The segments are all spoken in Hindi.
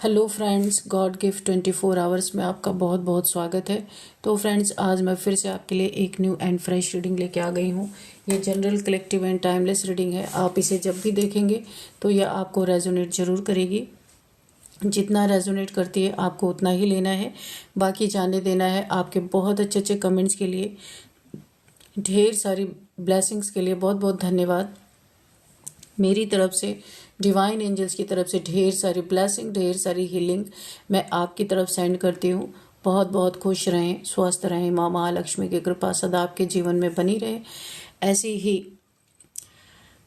Hello friends, God gift 24 hours में आपका बहुत बहुत स्वागत है। तो फ्रेंड्स, आज मैं फिर से आपके लिए एक न्यू एंड फ्रेश रीडिंग लेके आ गई हूँ। ये general, collective and timeless reading है। आप इसे जब भी देखेंगे तो यह आपको रेजोनेट ज़रूर करेगी। जितना रेजोनेट करती है आपको उतना ही लेना है, बाकी जाने देना है। आपके बहुत अच्छे अच्छे कमेंट्स के लिए, ढेर सारी ब्लेसिंग्स के लिए बहुत बहुत धन्यवाद। मेरी तरफ से, डिवाइन एंजल्स की तरफ से ढेर सारी ब्लेसिंग, ढेर सारी हीलिंग मैं आपकी तरफ सेंड करती हूँ। बहुत बहुत खुश रहें, स्वस्थ रहें। माँ महालक्ष्मी की कृपा सदा आपके जीवन में बनी रहे। ऐसी ही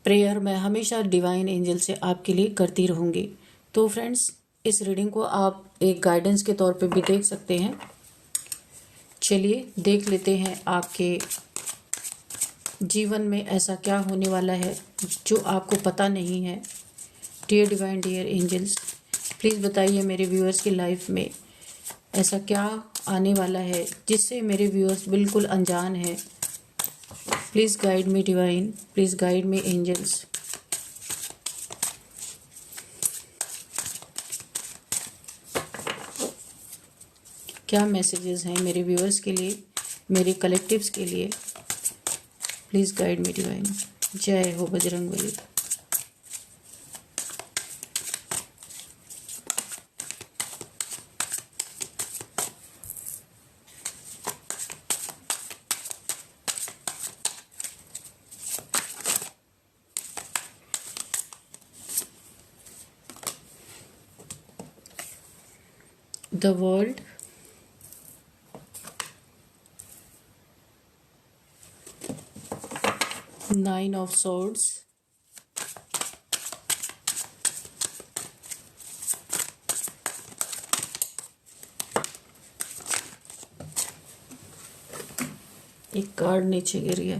प्रेयर मैं हमेशा डिवाइन एंजल से आपके लिए करती रहूँगी। तो फ्रेंड्स, इस रीडिंग को आप एक गाइडेंस के तौर पे भी देख सकते हैं। चलिए देख लेते हैं आपके जीवन में ऐसा क्या होने वाला है जो आपको पता नहीं है। Dear divine, dear angels, please बताइए मेरे व्यूअर्स की लाइफ में ऐसा क्या आने वाला है जिससे मेरे व्यूअर्स बिल्कुल अनजान है। Please guide me divine, please guide me angels. क्या मैसेजेस हैं मेरे व्यूअर्स के लिए, मेरे कलेक्टिव्स के लिए। Please guide me divine. जय हो Bajrangbali. The world, Nine of Swords, एक कार्ड नीचे गिर गया।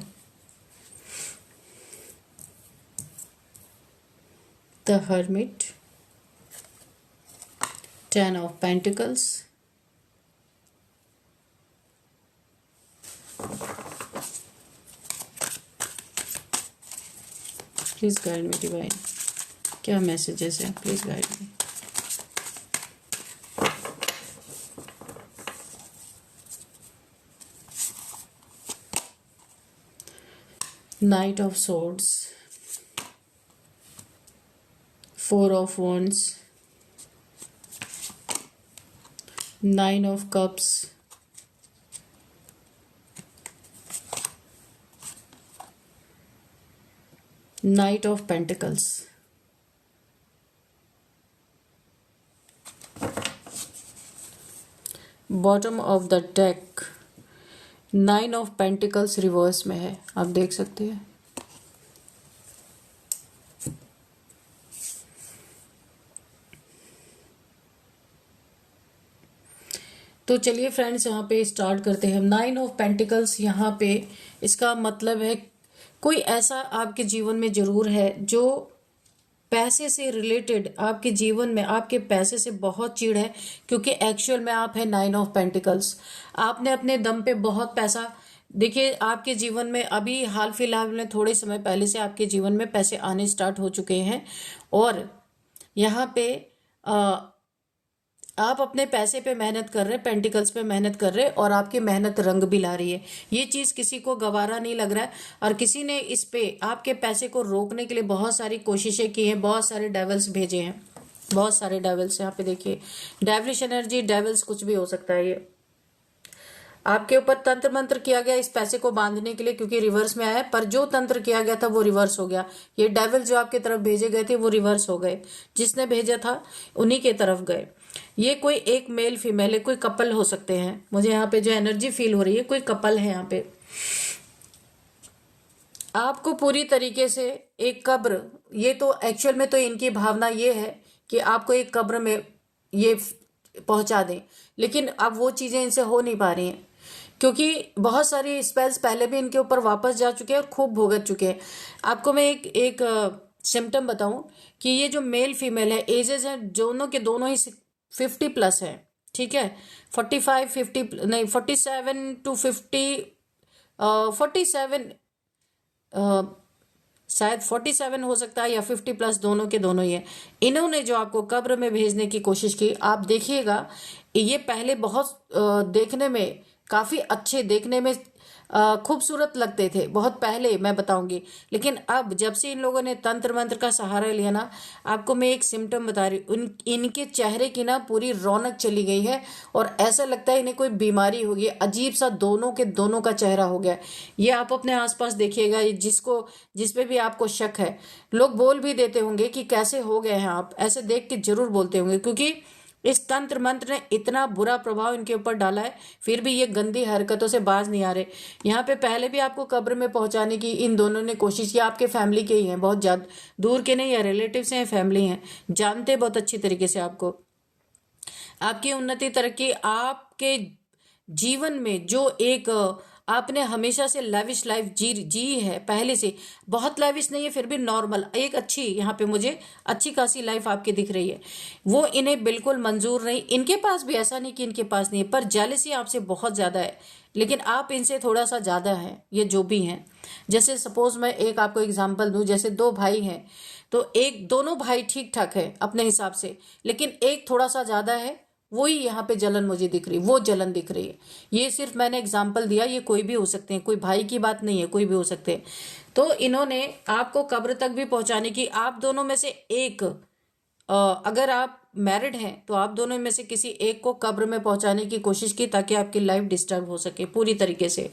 The Hermit, Ten of Pentacles, please guide me divine. क्या मैसेजेस हैं, please guide me. Knight of Swords, Four of Wands, Nine of Cups, Knight of Pentacles, bottom of the deck, nine of pentacles reverse में है, आप देख सकते हैं। तो चलिए फ्रेंड्स, यहाँ पे स्टार्ट करते हैं। नाइन ऑफ पेंटिकल्स यहाँ पे, इसका मतलब है कोई ऐसा आपके जीवन में जरूर है जो पैसे से रिलेटेड, आपके जीवन में आपके पैसे से बहुत चिढ़ है, क्योंकि एक्चुअल में आप है नाइन ऑफ पेंटिकल्स। आपने अपने दम पे बहुत पैसा, देखिए आपके जीवन में अभी हाल फिलहाल में थोड़े समय पहले से आपके जीवन में पैसे आने स्टार्ट हो चुके हैं। और यहाँ पे आप अपने पैसे पे मेहनत कर रहे हैं, पेंटिकल्स पे मेहनत कर रहे हैं, और आपकी मेहनत रंग भी ला रही है। ये चीज़ किसी को गवारा नहीं लग रहा है, और किसी ने इस पे आपके पैसे को रोकने के लिए बहुत सारी कोशिशें की हैं, बहुत सारे डेविल्स भेजे हैं, बहुत सारे डेविल्स। यहाँ पे देखिए, डेविलिश एनर्जी, डेविल्स, कुछ भी हो सकता है। ये आपके ऊपर तंत्र मंत्र किया गया इस पैसे को बांधने के लिए, क्योंकि रिवर्स में आया है, पर जो तंत्र किया गया था वो रिवर्स हो गया। ये डेविल जो आपके तरफ भेजे गए थे वो रिवर्स हो गए, जिसने भेजा था उन्हीं के तरफ गए। ये कोई एक मेल फीमेल है, कोई कपल हो सकते हैं। मुझे यहाँ पे जो एनर्जी फील हो रही है, कोई कपल है यहाँ पे। आपको पूरी तरीके से एक कब्र, ये तो एक्चुअल में तो इनकी भावना ये है कि आपको एक कब्र में ये पहुंचा दें, लेकिन अब वो चीजें इनसे हो नहीं पा रही हैं, क्योंकि बहुत सारी स्पेल्स पहले भी इनके ऊपर वापस जा चुके हैं और खूब भुगत चुके हैं। आपको मैं एक सिम्टम बताऊं कि ये जो मेल फीमेल है, एजेस हैं दोनों के दोनों ही 50+ है, ठीक है। 45 50 नहीं, 47 to 50, 47 शायद 47 हो सकता है या 50+, दोनों के दोनों ही है। इन्होंने जो आपको कब्र में भेजने की कोशिश की, आप देखिएगा ये पहले बहुत देखने में काफी अच्छे, देखने में खूबसूरत लगते थे बहुत पहले, मैं बताऊंगी। लेकिन अब जब से इन लोगों ने तंत्र मंत्र का सहारा लिया ना, आपको मैं एक सिम्टम बता रही हूँ, इनके चेहरे की ना पूरी रौनक चली गई है और ऐसा लगता है इन्हें कोई बीमारी होगी, अजीब सा दोनों के दोनों का चेहरा हो गया। ये आप अपने आसपास देखिएगा, जिसपे भी आपको शक है, लोग बोल भी देते होंगे कि कैसे हो गए हैं आप, ऐसे देख के जरूर बोलते होंगे, क्योंकि इस तंत्र मंत्र ने इतना बुरा प्रभाव इनके ऊपर डाला है, फिर भी ये गंदी हरकतों से बाज नहीं आ रहे। यहाँ पे पहले भी आपको कब्र में पहुंचाने की इन दोनों ने कोशिश की, आपके फैमिली के ही हैं, बहुत ज्यादा दूर के नहीं है, रिलेटिव्स हैं, फैमिली हैं, जानते बहुत अच्छी तरीके से आपको। आपकी उन्नति, तरक्की, आपके जीवन में जो एक आपने हमेशा से लैविश लाइफ जी है पहले से, बहुत लैविश नहीं है फिर भी नॉर्मल, एक अच्छी, यहाँ पे मुझे अच्छी खासी लाइफ आपकी दिख रही है, वो इन्हें बिल्कुल मंजूर नहीं। इनके पास भी ऐसा नहीं कि इनके पास नहीं है, पर जेलसी आपसे बहुत ज्यादा है, लेकिन आप इनसे थोड़ा सा ज्यादा है, ये जो भी हैं। जैसे सपोज मैं एक आपको एग्जाम्पल दूं, जैसे दो भाई हैं, तो एक, दोनों भाई ठीक ठाक है अपने हिसाब से, लेकिन एक थोड़ा सा ज्यादा है, वही यहाँ पे जलन मुझे दिख रही, वो जलन दिख रही है। ये सिर्फ मैंने एग्जाम्पल दिया, ये कोई भी हो सकते हैं, कोई भाई की बात नहीं है, कोई भी हो सकते हैं। तो इन्होंने आपको कब्र तक भी पहुंचाने की, आप दोनों में से एक, अगर आप मैरिड हैं तो आप दोनों में से किसी एक को कब्र में पहुंचाने की कोशिश की, ताकि आपकी लाइफ डिस्टर्ब हो सके पूरी तरीके से।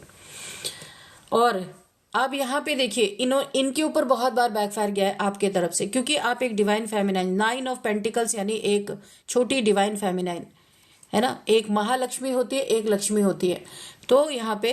और अब यहाँ पे देखिए, इनके ऊपर बहुत बार बैकफायर गया है आपके तरफ से, क्योंकि आप एक डिवाइन फेमिनाइन, 9 ऑफ पेंटिकल्स, यानी एक छोटी डिवाइन फेमिनाइन है ना, एक महालक्ष्मी होती है, एक लक्ष्मी होती है। तो यहाँ पे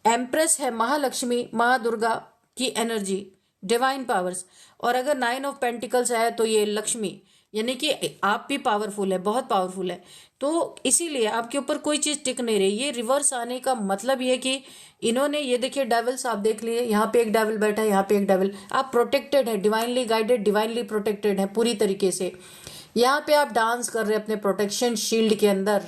एम्प्रेस है महालक्ष्मी, माँ दुर्गा की एनर्जी, डिवाइन पावर्स, और अगर 9 ऑफ पेंटिकल्स है तो ये लक्ष्मी, यानी कि आप भी पावरफुल है, बहुत पावरफुल है। तो इसीलिए आपके ऊपर कोई चीज टिक नहीं रही। ये रिवर्स आने का मतलब ये कि इन्होंने, ये देखिए डेविल्स आप देख लिए, यहाँ पे एक डेविल बैठा है, यहाँ पे एक डेविल, आप प्रोटेक्टेड है, डिवाइनली गाइडेड, डिवाइनली प्रोटेक्टेड है पूरी तरीके से। यहाँ पे आप डांस कर रहे हैं अपने प्रोटेक्शन शील्ड के अंदर,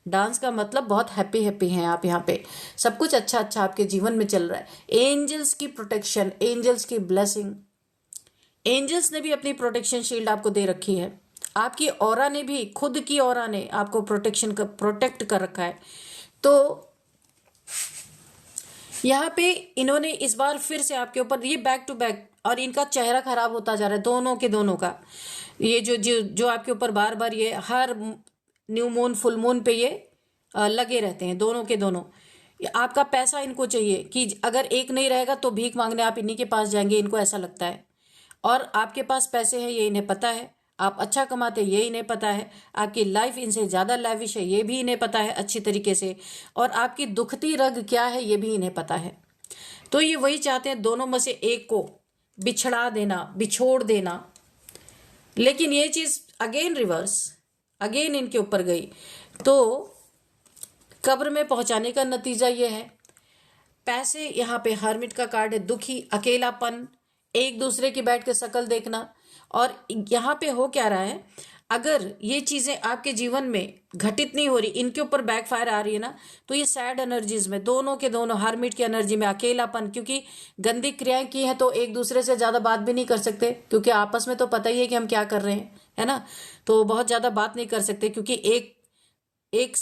डांस का मतलब बहुत हैप्पी हैप्पी हैं आप, यहाँ पे सब कुछ अच्छा अच्छा आपके जीवन में चल रहा है। एंजल्स की प्रोटेक्शन, एंजल्स की ब्लेसिंग, एंजल्स ने भी अपनी प्रोटेक्शन शील्ड आपको दे रखी है, आपकी ऑरा ने भी, खुद की ऑरा ने आपको प्रोटेक्ट कर रखा है। तो यहाँ पे इन्होंने इस बार फिर से आपके ऊपर, ये बैक टू बैक, और इनका चेहरा खराब होता जा रहा है दोनों के दोनों का। ये जो आपके ऊपर बार बार, ये हर न्यू मून फुल मून पे ये लगे रहते हैं दोनों के दोनों। आपका पैसा इनको चाहिए कि अगर एक नहीं रहेगा तो भीख मांगने आप इन्हीं के पास जाएंगे, इनको ऐसा लगता है। और आपके पास पैसे हैं ये इन्हें पता है, आप अच्छा कमाते ये इन्हें पता है, आपकी लाइफ इनसे ज्यादा लैविश है ये भी इन्हें पता है अच्छी तरीके से, और आपकी दुखती रग क्या है ये भी इन्हें पता है। तो ये वही चाहते हैं दोनों में से एक को बिछड़ा देना, बिछोड़ देना। लेकिन ये चीज अगेन रिवर्स, अगेन इनके ऊपर गई। तो कब्र में पहुंचाने का नतीजा ये है, पैसे, यहाँ पे हर्मिट का कार्ड है, दुखी, अकेलापन, एक दूसरे की बैठ के शक्ल देखना। और यहाँ पे हो क्या रहा है, अगर ये चीजें आपके जीवन में घटित नहीं हो रही, इनके ऊपर बैकफायर आ रही है ना, तो ये सैड एनर्जीज में, दोनों के दोनों हर्मिट की एनर्जी में, अकेलापन, क्योंकि गंदी क्रियाएं की हैं तो एक दूसरे से ज्यादा बात भी नहीं कर सकते, क्योंकि आपस में तो पता ही है कि हम क्या कर रहे हैं, है ना। तो बहुत ज्यादा बात नहीं कर सकते, क्योंकि एक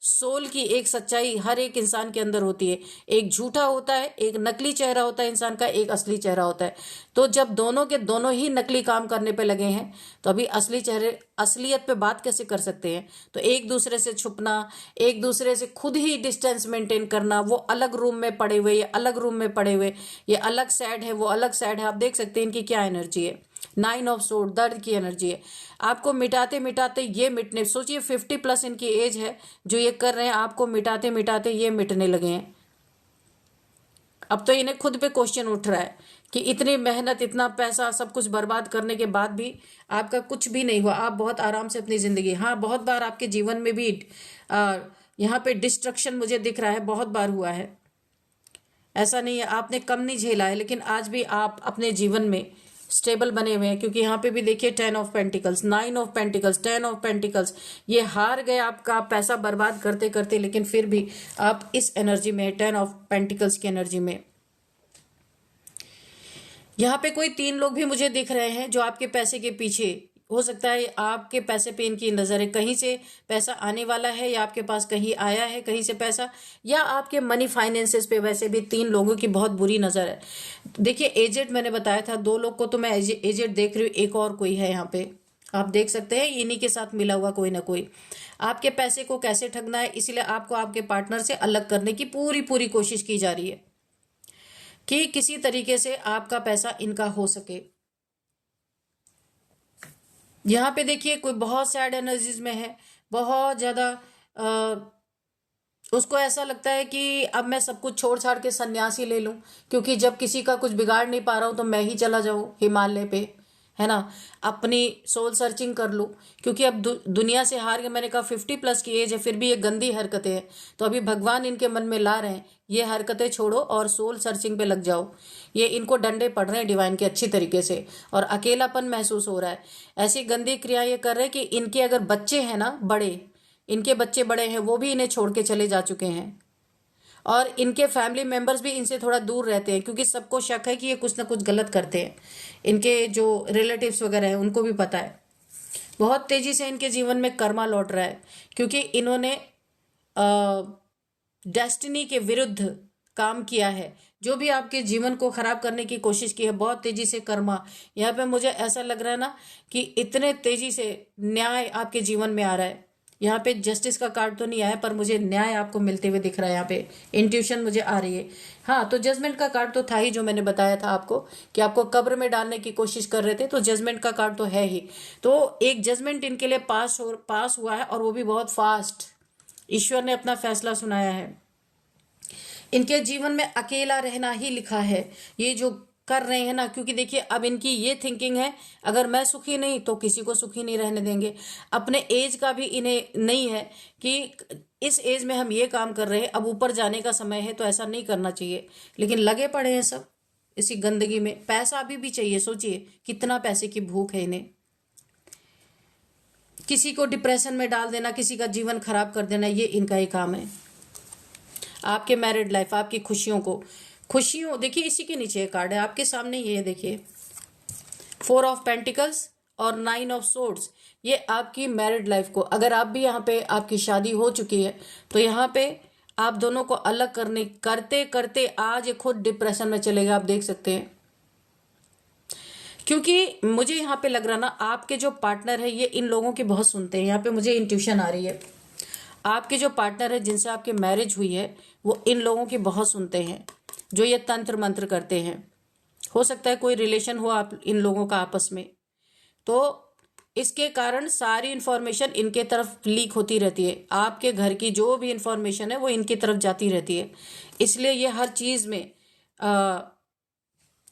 सोल की एक सच्चाई हर एक इंसान के अंदर होती है, एक झूठा होता है, एक नकली चेहरा होता है इंसान का, एक असली चेहरा होता है। तो जब दोनों के दोनों ही नकली काम करने पे लगे हैं, तो अभी असली चेहरे, असलियत पे बात कैसे कर सकते हैं। तो एक दूसरे से छुपना, एक दूसरे से खुद ही डिस्टेंस मेंटेन करना, वो अलग रूम में पड़े हुए, ये अलग रूम में पड़े हुए, ये अलग सैड है, वो अलग सैड है। आप देख सकते हैं इनकी क्या एनर्जी है, 9 ऑफ सोर्ड, दर्द की एनर्जी है। आपको मिटाते मिटाते ये मिटने, सोचिए 50+ इनकी एज है जो ये कर रहे हैं, आपको मिटाते मिटाते ये मिटने लगे हैं। अब तो इन्हें खुद पे क्वेश्चन उठ रहा है कि इतनी मेहनत, इतना पैसा, सब कुछ बर्बाद करने के बाद भी आपका कुछ भी नहीं हुआ, आप बहुत आराम से अपनी जिंदगी। हाँ, बहुत बार आपके जीवन में भी यहाँ पे डिस्ट्रक्शन मुझे दिख रहा है, बहुत बार हुआ है, ऐसा नहीं है आपने कम नहीं झेला है, लेकिन आज भी आप अपने जीवन में स्टेबल बने हुए हैं। क्योंकि यहाँ पे भी देखिए 10 of pentacles, 9 of pentacles, 10 of pentacles, ये हार गए आपका पैसा बर्बाद करते करते, लेकिन फिर भी आप इस एनर्जी में, 10 ऑफ पेंटिकल्स की एनर्जी में। यहाँ पे कोई 3 लोग भी मुझे दिख रहे हैं जो आपके पैसे के पीछे, हो सकता है आपके पैसे पे इनकी नजर है, कहीं से पैसा आने वाला है या आपके पास कहीं आया है कहीं से पैसा, या आपके मनी फाइनेंसेस पे वैसे भी 3 लोगों की बहुत बुरी नजर है। देखिए एजेड मैंने बताया था, 2 लोग को तो मैं एजेड देख रही हूँ, एक और कोई है यहाँ पे, आप देख सकते हैं इन्हीं के साथ मिला हुआ कोई ना कोई। आपके पैसे को कैसे ठगना है, इसलिए आपको आपके पार्टनर से अलग करने की पूरी पूरी कोशिश की जा रही है कि किसी तरीके से आपका पैसा इनका हो सके। यहाँ पे देखिए कोई बहुत सैड एनर्जीज में है, बहुत ज्यादा उसको ऐसा लगता है कि अब मैं सब कुछ छोड़ छाड़ के सन्यासी ले लूं, क्योंकि जब किसी का कुछ बिगाड़ नहीं पा रहा हूं तो मैं ही चला जाऊं हिमालय पे, है ना, अपनी सोल सर्चिंग कर लूं। क्योंकि अब दुनिया से हार के, मैंने कहा 50+ की एज है फिर भी ये गंदी हरकतें हैं, तो अभी भगवान इनके मन में ला रहे हैं ये हरकतें छोड़ो और सोल सर्चिंग पे लग जाओ। ये इनको डंडे पड़ रहे हैं डिवाइन के अच्छी तरीके से, और अकेलापन महसूस हो रहा है। ऐसी गंदी क्रिया ये कर रहे हैं कि इनके अगर बच्चे हैं ना बड़े, इनके बच्चे बड़े हैं वो भी इन्हें छोड़ के चले जा चुके हैं, और इनके फैमिली मेंबर्स भी इनसे थोड़ा दूर रहते हैं, क्योंकि सबको शक है कि ये कुछ ना कुछ गलत करते हैं। इनके जो रिलेटिव्स वगैरह हैं उनको भी पता है। बहुत तेजी से इनके जीवन में कर्मा लौट रहा है, क्योंकि इन्होंने डेस्टिनी के विरुद्ध काम किया है। जो भी आपके जीवन को खराब करने की कोशिश की है, बहुत तेजी से कर्मा, यहाँ पे मुझे ऐसा लग रहा है ना कि इतने तेजी से न्याय आपके जीवन में आ रहा है। यहाँ पे जस्टिस का कार्ड तो नहीं आया, पर मुझे न्याय आपको मिलते हुए दिख रहा है। यहाँ पे इंट्यूशन मुझे आ रही है। हाँ, तो जजमेंट का कार्ड तो था ही, जो मैंने बताया था आपको कि आपको कब्र में डालने की कोशिश कर रहे थे, तो जजमेंट का कार्ड तो है ही। तो एक जजमेंट इनके लिए पास हुआ है, और वो भी बहुत फास्ट। ईश्वर ने अपना फैसला सुनाया है। इनके जीवन में अकेला रहना ही लिखा है, ये जो कर रहे हैं ना, क्योंकि देखिए अब इनकी ये थिंकिंग है, अगर मैं सुखी नहीं तो किसी को सुखी नहीं रहने देंगे। अपने एज का भी इन्हें नहीं है कि इस एज में हम ये काम कर रहे हैं, अब ऊपर जाने का समय है तो ऐसा नहीं करना चाहिए, लेकिन लगे पड़े हैं सब इसी गंदगी में। पैसा अभी भी चाहिए, सोचिए कितना पैसे की भूख है इन्हें। किसी को डिप्रेशन में डाल देना, किसी का जीवन खराब कर देना, ये इनका ही काम है। आपके मैरिड लाइफ, आपकी खुशियों देखिए, इसी के नीचे कार्ड है आपके सामने, ये देखिए 4 ऑफ पेंटिकल्स और 9 ऑफ सोर्ड्स। ये आपकी मैरिड लाइफ को, अगर आप भी यहाँ पे आपकी शादी हो चुकी है तो यहाँ पे आप दोनों को अलग करते करते आज ये खुद डिप्रेशन में चलेगा, आप देख सकते हैं। क्योंकि मुझे यहाँ पे लग रहा ना, आपके जो पार्टनर है ये इन लोगों की बहुत सुनते हैं। यहाँ पे मुझे इंट्यूशन आ रही है, आपके जो पार्टनर है जिनसे आपकी मैरिज हुई है वो इन लोगों की बहुत सुनते हैं, जो ये तंत्र मंत्र करते हैं। हो सकता है कोई रिलेशन हो आप इन लोगों का आपस में, तो इसके कारण सारी इंफॉर्मेशन इनके तरफ लीक होती रहती है। आपके घर की जो भी इंफॉर्मेशन है वो इनकी तरफ जाती रहती है, इसलिए ये हर चीज में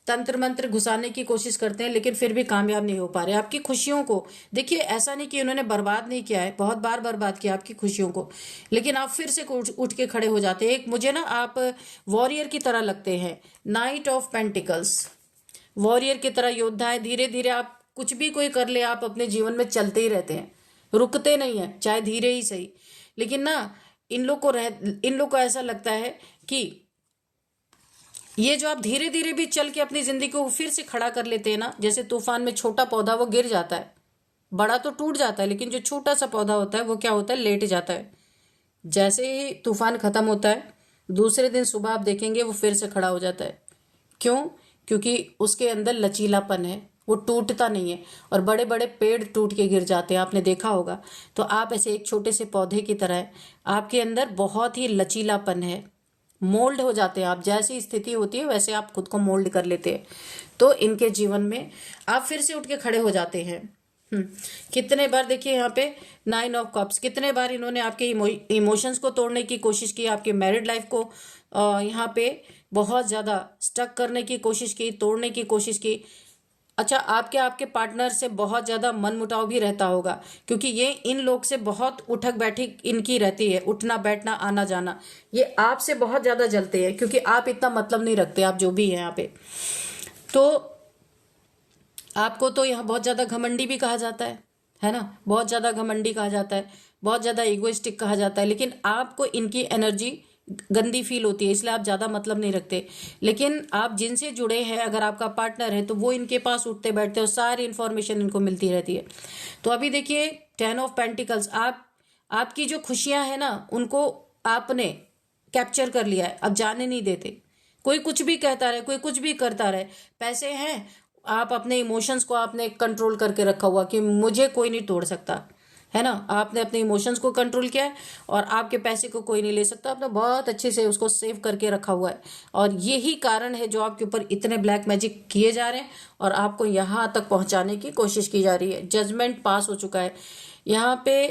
तंत्र मंत्र घुसाने की कोशिश करते हैं, लेकिन फिर भी कामयाब नहीं हो पा रहे। आपकी खुशियों को देखिए, ऐसा नहीं कि उन्होंने बर्बाद नहीं किया है, बहुत बार बर्बाद किया आपकी खुशियों को, लेकिन आप फिर से उठ के खड़े हो जाते हैं। एक मुझे ना आप वॉरियर की तरह लगते हैं, नाइट ऑफ पेंटिकल्स, वॉरियर की तरह योद्धा है। धीरे धीरे आप कुछ भी कोई कर ले, आप अपने जीवन में चलते ही रहते हैं, रुकते नहीं है, चाहे धीरे ही सही। लेकिन ना इन लोग को ऐसा लगता है कि ये जो आप धीरे धीरे भी चल के अपनी जिंदगी को फिर से खड़ा कर लेते हैं ना, जैसे तूफान में छोटा पौधा वो गिर जाता है, बड़ा तो टूट जाता है, लेकिन जो छोटा सा पौधा होता है वो क्या होता है, लेट जाता है। जैसे ही तूफान खत्म होता है दूसरे दिन सुबह आप देखेंगे वो फिर से खड़ा हो जाता है। क्यों? क्योंकि उसके अंदर लचीलापन है, वो टूटता नहीं है। और बड़े बड़े पेड़ टूट के गिर जाते हैं, आपने देखा होगा। तो आप ऐसे एक छोटे से पौधे की तरह है, आपके अंदर बहुत ही लचीलापन है, मोल्ड हो जाते हैं आप। जैसी स्थिति होती है वैसे आप खुद को मोल्ड कर लेते हैं। तो इनके जीवन में आप फिर से उठ के खड़े हो जाते हैं। कितने बार देखिए यहाँ पे 9 ऑफ कप्स, कितने बार इन्होंने आपके इमोशंस को तोड़ने की कोशिश की, आपकी मैरिड लाइफ को यहाँ पे बहुत ज्यादा स्टक करने की कोशिश की, तोड़ने की कोशिश की। अच्छा, आपके पार्टनर से बहुत ज्यादा मनमुटाव भी रहता होगा, क्योंकि ये इन लोग से बहुत उठक बैठक इनकी रहती है, उठना बैठना आना जाना। ये आपसे बहुत ज्यादा जलते हैं, क्योंकि आप इतना मतलब नहीं रखते, आप जो भी है यहाँ पे। तो आपको तो यहाँ बहुत ज्यादा घमंडी भी कहा जाता है ना, बहुत ज्यादा घमंडी कहा जाता है, बहुत ज्यादा इगोइस्टिक कहा जाता है। लेकिन आपको इनकी एनर्जी गंदी फील होती है, इसलिए आप ज़्यादा मतलब नहीं रखते। लेकिन आप जिनसे जुड़े हैं, अगर आपका पार्टनर है, तो वो इनके पास उठते बैठते और सारी इन्फॉर्मेशन इनको मिलती रहती है। तो अभी देखिए 10 ऑफ पेंटिकल्स, आपकी जो खुशियां हैं ना, उनको आपने कैप्चर कर लिया है, अब जाने नहीं देते। कोई कुछ भी कहता रहे, कोई कुछ भी करता रहे, पैसे हैं, आप अपने इमोशंस को आपने कंट्रोल करके रखा हुआ कि मुझे कोई नहीं तोड़ सकता, है ना। आपने अपने इमोशंस को कंट्रोल किया है और आपके पैसे को कोई नहीं ले सकता। आपने बहुत अच्छे से उसको सेव करके रखा हुआ है और यही कारण है जो आपके ऊपर इतने ब्लैक मैजिक किए जा रहे हैं और आपको यहाँ तक पहुंचाने की कोशिश की जा रही है। जजमेंट पास हो चुका है। यहाँ पे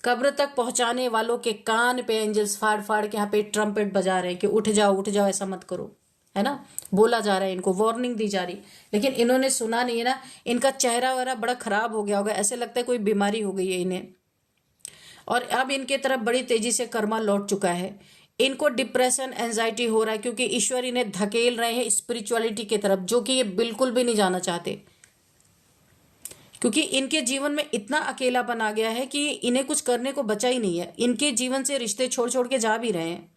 कब्र तक पहुंचाने वालों के कान पे एंजल्स फाड़ फाड़ के यहाँ पे ट्रम्पेट बजा रहे हैं कि उठ जाओ उठ जाओ, ऐसा मत करो, है ना। बोला जा रहा है, इनको वार्निंग दी जा रही, लेकिन इन्होंने सुना नहीं है ना। इनका चेहरा वगैरह बड़ा खराब हो गया होगा, ऐसे लगता है कोई बीमारी हो गई है इन्हें। और अब इनके तरफ बड़ी तेजी से कर्मा लौट चुका है। इनको डिप्रेशन एंजाइटी हो रहा है क्योंकि ईश्वर इन्हें धकेल रहे हैं स्पिरिचुअलिटी की तरफ, जो कि ये बिल्कुल भी नहीं जाना चाहते। क्योंकि इनके जीवन में इतना अकेलापन आ गया है कि इन्हें कुछ करने को बचा ही नहीं है। इनके जीवन से रिश्ते छोड़ छोड़ के जा भी रहे हैं।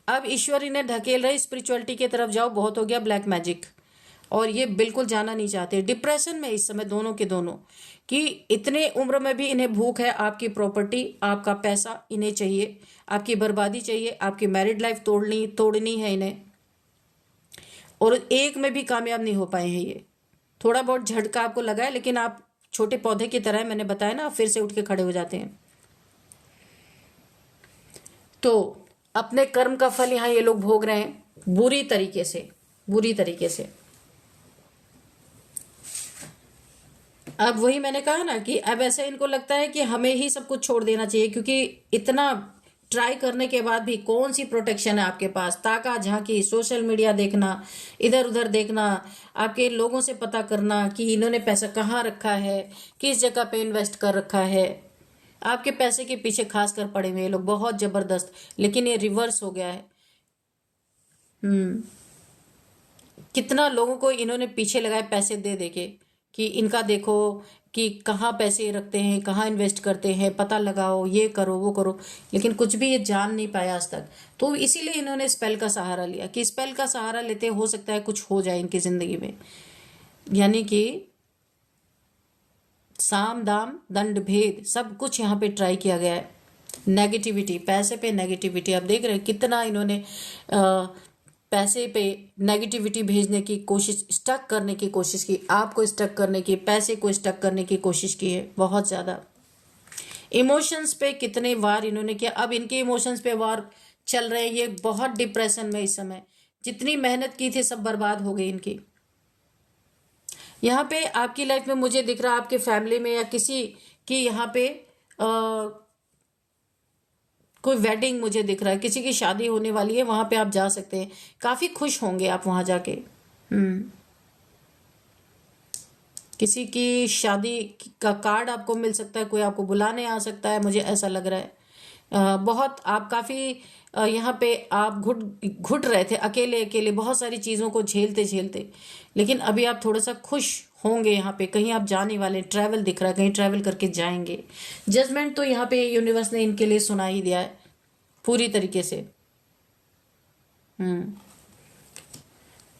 अब ईश्वर इन्हें ढकेल रहे स्पिरिचुअलिटी की तरफ, जाओ, बहुत हो गया ब्लैक मैजिक, और ये बिल्कुल जाना नहीं चाहते। डिप्रेशन में इस समय दोनों के दोनों, कि इतने उम्र में भी इन्हें भूख है, आपकी प्रॉपर्टी, आपका पैसा इन्हें चाहिए, आपकी बर्बादी चाहिए, आपकी मैरिड लाइफ तोड़नी है इन्हें, और एक में भी कामयाब नहीं हो पाए हैं ये। थोड़ा बहुत झटका आपको लगा है, लेकिन आप छोटे पौधे की तरह, मैंने बताया ना, फिर से उठ के खड़े हो जाते हैं। तो अपने कर्म का फल यहां ये लोग भोग रहे हैं बुरी तरीके से, बुरी तरीके से। अब वही मैंने कहा ना कि अब ऐसा इनको लगता है कि हमें ही सब कुछ छोड़ देना चाहिए, क्योंकि इतना ट्राई करने के बाद भी कौन सी प्रोटेक्शन है आपके पास। ताका झांकी, सोशल मीडिया देखना, इधर उधर देखना, आपके लोगों से पता करना कि इन्होंने पैसा कहाँ रखा है, किस जगह पे इन्वेस्ट कर रखा है। आपके पैसे के पीछे खास कर पड़े हुए ये लोग बहुत जबरदस्त। लेकिन ये रिवर्स हो गया है। कितना लोगों को इन्होंने पीछे लगाए पैसे दे दे के कि इनका देखो कि कहाँ पैसे रखते हैं, कहाँ इन्वेस्ट करते हैं, पता लगाओ, ये करो वो करो, लेकिन कुछ भी ये जान नहीं पाया आज तक। तो इसीलिए इन्होंने स्पेल का सहारा लिया कि स्पेल का सहारा लेते हो सकता है कुछ हो जाए इनकी जिंदगी में। यानी कि साम दाम दंड भेद सब कुछ यहाँ पे ट्राई किया गया है। नेगेटिविटी, पैसे पे नेगेटिविटी, आप देख रहे हैं कितना इन्होंने पैसे पे नेगेटिविटी भेजने की कोशिश, स्टक करने की कोशिश की, आपको स्टक करने की, पैसे को स्टक करने की कोशिश की है बहुत ज़्यादा। इमोशंस पे कितने वार इन्होंने किया। अब इनके इमोशंस पे वार चल रहे हैं। ये बहुत डिप्रेशन में इस समय, जितनी मेहनत की थी सब बर्बाद हो गई इनकी। यहाँ पे आपकी लाइफ में मुझे दिख रहा है आपके फैमिली में या किसी की यहाँ पे कोई वेडिंग मुझे दिख रहा है, किसी की शादी होने वाली है, वहां पे आप जा सकते हैं। काफी खुश होंगे आप वहां जाके। किसी की शादी का कार्ड आपको मिल सकता है, कोई आपको बुलाने आ सकता है, मुझे ऐसा लग रहा है। बहुत आप काफी यहाँ पे आप घुट रहे थे, अकेले अकेले बहुत सारी चीजों को झेलते झेलते, लेकिन अभी आप थोड़ा सा खुश होंगे। यहाँ पे कहीं आप जाने वाले, ट्रैवल दिख रहा है, कहीं ट्रैवल करके जाएंगे। जजमेंट तो यहाँ पे यूनिवर्स ने इनके लिए सुना ही दिया है पूरी तरीके से।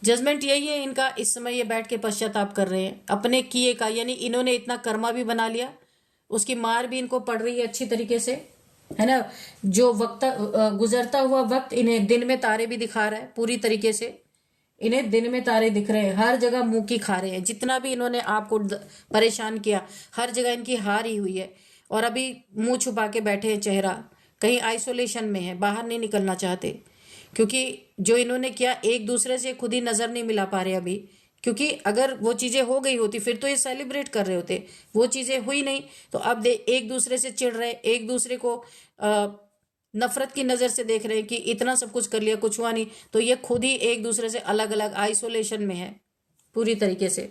जजमेंट यही है इनका। इस समय ये बैठ के पश्चाताप कर रहे हैं अपने किए का, यानी इन्होंने इतना कर्मा भी बना लिया, उसकी मार भी इनको पड़ रही है अच्छी तरीके से, है ना। जो वक्त गुजरता हुआ वक्त इन्हें दिन में तारे भी दिखा रहा है पूरी तरीके से। इन्हें दिन में तारे दिख रहे हैं, हर जगह मुंह की खा रहे हैं। जितना भी इन्होंने आपको परेशान किया, हर जगह इनकी हार ही हुई है। और अभी मुंह छुपा के बैठे हैं, चेहरा कहीं आइसोलेशन में है, बाहर नहीं निकलना चाहते, क्योंकि जो इन्होंने किया एक दूसरे से खुद ही नजर नहीं मिला पा रहे अभी। क्योंकि अगर वो चीजें हो गई होती फिर तो ये सेलिब्रेट कर रहे होते, वो चीजें हुई नहीं। तो अब एक दूसरे से चिढ़ रहे, एक दूसरे को नफरत की नजर से देख रहे हैं कि इतना सब कुछ कर लिया, कुछ हुआ नहीं। तो ये खुद ही एक दूसरे से अलग अलग आइसोलेशन में है पूरी तरीके से।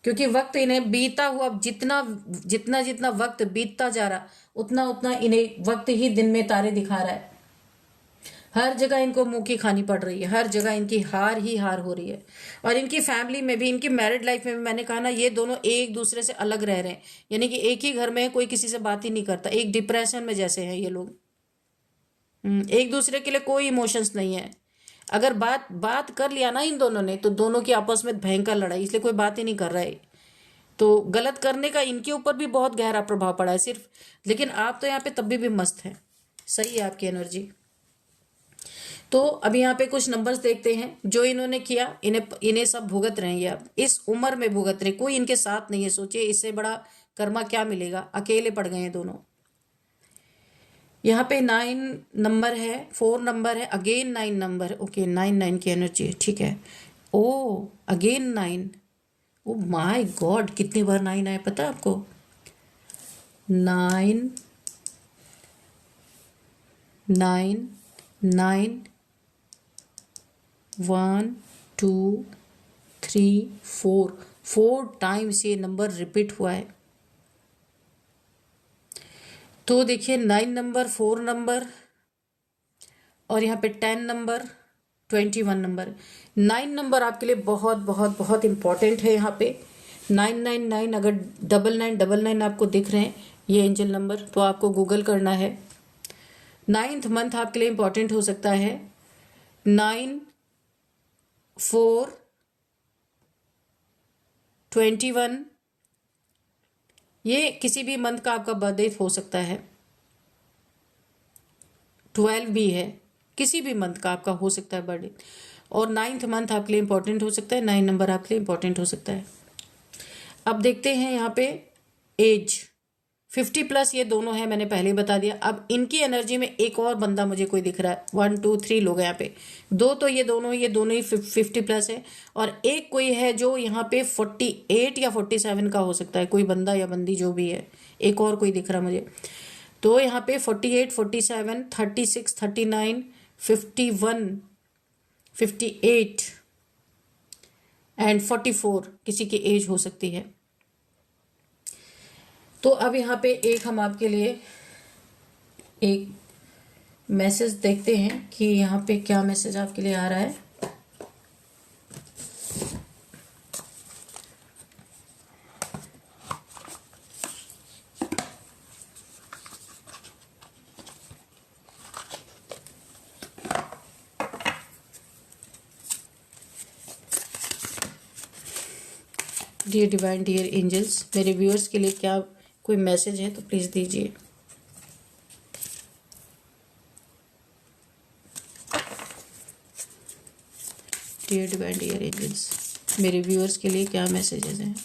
क्योंकि वक्त इन्हें बीता हुआ, जितना जितना जितना वक्त बीतता जा रहा, उतना उतना इन्हें वक्त ही दिन में तारे दिखा रहा है। हर जगह इनको मुंह की खानी पड़ रही है, हर जगह इनकी हार ही हार हो रही है। और इनकी फैमिली में भी, इनकी मैरिड लाइफ में भी, मैंने कहा ना, ये दोनों एक दूसरे से अलग रह रहे हैं। यानी कि एक ही घर में कोई किसी से बात ही नहीं करता, एक डिप्रेशन में जैसे हैं ये लोग। एक दूसरे के लिए कोई इमोशंस नहीं है। अगर बात बात कर लिया ना इन दोनों ने, तो दोनों की आपस में भयंकर लड़ाई, इसलिए कोई बात ही नहीं कर रहा है। तो गलत करने का इनके ऊपर भी बहुत गहरा प्रभाव पड़ा है सिर्फ। लेकिन आप तो यहाँ पे तब भी मस्त हैं, सही है आपकी एनर्जी। तो अभी यहाँ पे कुछ नंबर्स देखते हैं जो इन्होंने किया, इन्हें इन्हें सब भुगत रहे हैं ये, अब इस उम्र में भुगत रहे, कोई इनके साथ नहीं है। सोचिए इससे बड़ा कर्मा क्या मिलेगा, अकेले पड़ गए हैं दोनों। यहाँ पे 9 नंबर है, 4 नंबर है, अगेन 9 नंबर, ओके 9 की एनर्जी है, ठीक है। ओ अगेन 9, ओ माय गॉड, कितनी बार 9 आए पता है आपको? 9 9 9, 1 2 3 4 टाइम्स ये नंबर रिपीट हुआ है। तो देखिए 9 नंबर, 4 नंबर, और यहाँ पे 10 नंबर, 21 नंबर। 9 नंबर आपके लिए बहुत बहुत बहुत इंपॉर्टेंट है। यहाँ पे 999, अगर 9999 आपको दिख रहे हैं ये एंजल नंबर, तो आपको गूगल करना है। 9th मंथ आपके लिए इंपॉर्टेंट हो सकता है। 9 4 21, ये किसी भी मंथ का आपका बर्थडे हो सकता है। 12 भी है, किसी भी मंथ का आपका हो सकता है बर्थडे। और 9th मंथ आपके लिए इंपॉर्टेंट हो सकता है, 9 नंबर आपके लिए इंपॉर्टेंट हो सकता है। अब देखते हैं यहाँ पे एज 50+ ये दोनों है, मैंने पहले ही बता दिया। अब इनकी एनर्जी में एक और बंदा मुझे कोई दिख रहा है, 1 2 3 लोग हैं यहाँ पे। दो तो ये दोनों ही 50+ है, और एक कोई है जो यहाँ पे 48 या 47 का हो सकता है, कोई बंदा या बंदी जो भी है, एक और कोई दिख रहा है मुझे। तो यहाँ पे 48 47 36 39 51 58 एंड 44 किसी की एज हो सकती है। तो अब यहाँ पे एक हम आपके लिए एक मैसेज देखते हैं कि यहाँ पे क्या मैसेज आपके लिए आ रहा है। डियर डिवाइन, डियर एंजल्स, मेरे व्यूअर्स के लिए क्या कोई मैसेज है तो प्लीज दीजिए। डियर डिवाइन, डियर एंजल्स, मेरे व्यूअर्स के लिए क्या मैसेजेस हैं?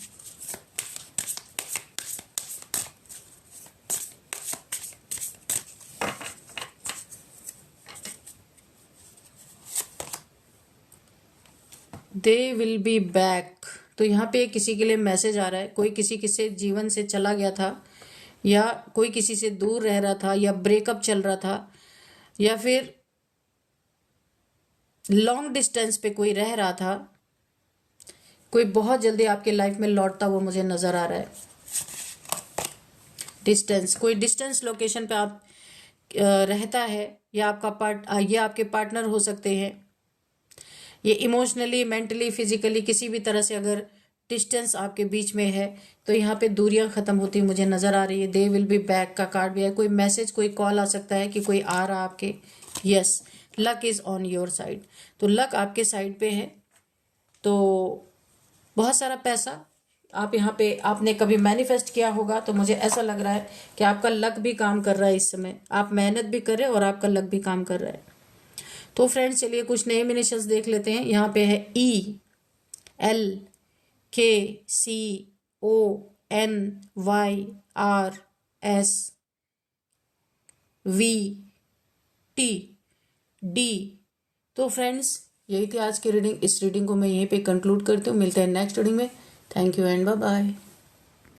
They will be back. तो यहाँ पे किसी के लिए मैसेज आ रहा है, कोई किसी किसी जीवन से चला गया था, या कोई किसी से दूर रह रहा था, या ब्रेकअप चल रहा था, या फिर लॉन्ग डिस्टेंस पे कोई रह रहा था। कोई बहुत जल्दी आपके लाइफ में लौटता हुआ मुझे नजर आ रहा है। डिस्टेंस, कोई डिस्टेंस लोकेशन पे आप रहता है, या ये आपके पार्टनर हो सकते हैं। ये इमोशनली, मेंटली, फिजिकली किसी भी तरह से अगर डिस्टेंस आपके बीच में है, तो यहाँ पे दूरियां खत्म होती मुझे नजर आ रही है। दे विल बी बैक का कार्ड भी है। कोई मैसेज, कोई कॉल आ सकता है कि कोई आ रहा आपके। Yes, luck is on your side. तो लक आपके साइड पे है। तो बहुत सारा पैसा आप यहाँ पे आपने कभी मैनिफेस्ट किया होगा, तो मुझे ऐसा लग रहा है कि आपका लक भी काम कर रहा है इस समय। आप मेहनत भी कर रहे हैं और आपका लक भी काम कर रहा है। तो फ्रेंड्स चलिए कुछ नए मिनिशंस देख लेते हैं। यहाँ पे है ELKCONYRSVTD। तो फ्रेंड्स यही थी आज की रीडिंग। इस रीडिंग को मैं यहीं पे कंक्लूड करती हूँ। मिलते हैं नेक्स्ट रीडिंग में। Thank you and bye bye.